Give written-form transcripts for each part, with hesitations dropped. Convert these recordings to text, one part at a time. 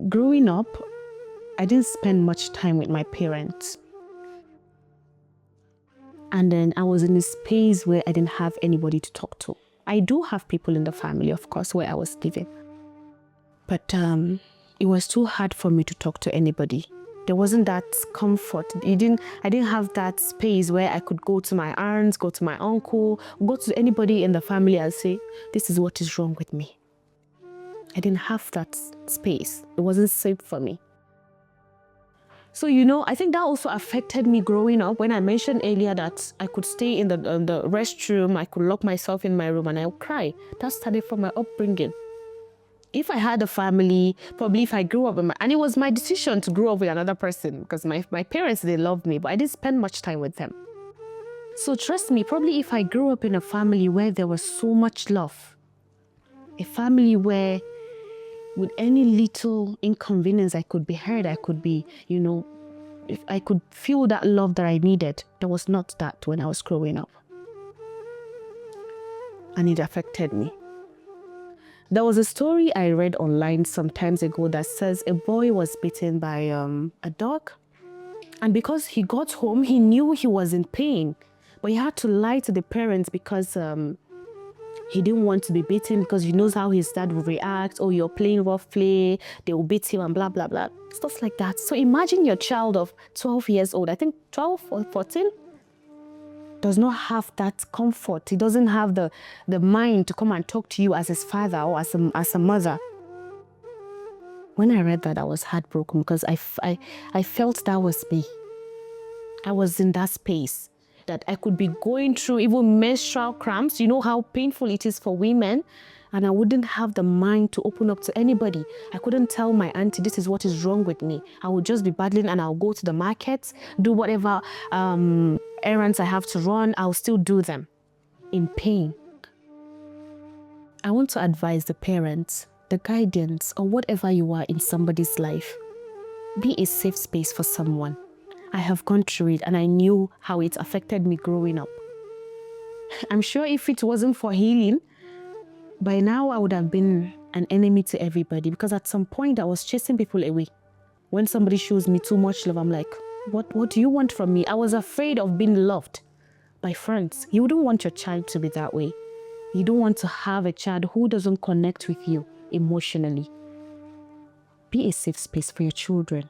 growing up, I didn't spend much time with my parents. And then I was in a space where I didn't have anybody to talk to. I do have people in the family, of course, where I was living. But it was too hard for me to talk to anybody. There wasn't that comfort. I didn't have that space where I could go to my aunts, go to my uncle, go to anybody in the family and say, this is what is wrong with me. I didn't have that space. It wasn't safe for me. So, I think that also affected me growing up. When I mentioned earlier that I could stay in the restroom, I could lock myself in my room and I would cry. That started from my upbringing. If I had a family, probably if I grew up, and it was my decision to grow up with another person because my parents, they loved me, but I didn't spend much time with them. So trust me, probably if I grew up in a family where there was so much love, a family where with any little inconvenience I could be heard, I could be, if I could feel that love that I needed. There was not that when I was growing up. And it affected me. There was a story I read online some times ago that says a boy was bitten by a dog. And because he got home, he knew he was in pain. But he had to lie to the parents because he didn't want to be beaten because he knows how his dad will react. Oh, you're playing rough play, they will beat him and blah, blah, blah. Stuff like that. So imagine your child of 12 years old, I think 12 or 14, does not have that comfort. He doesn't have the mind to come and talk to you as his father or as a mother. When I read that, I was heartbroken because I felt that was me. I was in that space that I could be going through even menstrual cramps. You know how painful it is for women. And I wouldn't have the mind to open up to anybody. I couldn't tell my auntie, this is what is wrong with me. I would just be battling and I'll go to the markets, do whatever errands I have to run. I'll still do them in pain. I want to advise the parents, the guardians, or whatever you are in somebody's life. Be a safe space for someone. I have gone through it and I knew how it affected me growing up. I'm sure if it wasn't for healing, by now I would have been an enemy to everybody because at some point I was chasing people away. When somebody shows me too much love, I'm like, what do you want from me? I was afraid of being loved by friends. You wouldn't want your child to be that way. You don't want to have a child who doesn't connect with you emotionally. Be a safe space for your children.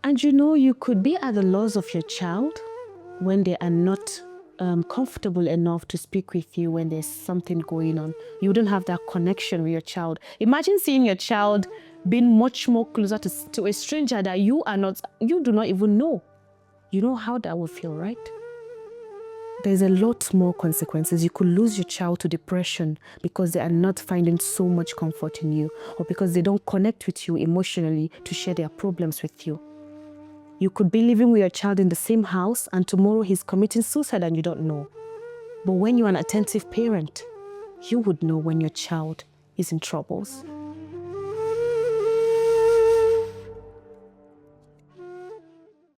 And you could be at the loss of your child when they are not comfortable enough to speak with you when there's something going on. You wouldn't have that connection with your child. Imagine seeing your child being much more closer to a stranger that you do not even know. You know how that would feel, right? There's a lot more consequences. You could lose your child to depression because they are not finding so much comfort in you, or because they don't connect with you emotionally to share their problems with you. You could be living with your child in the same house and tomorrow he's committing suicide and you don't know. But when you're an attentive parent, you would know when your child is in troubles.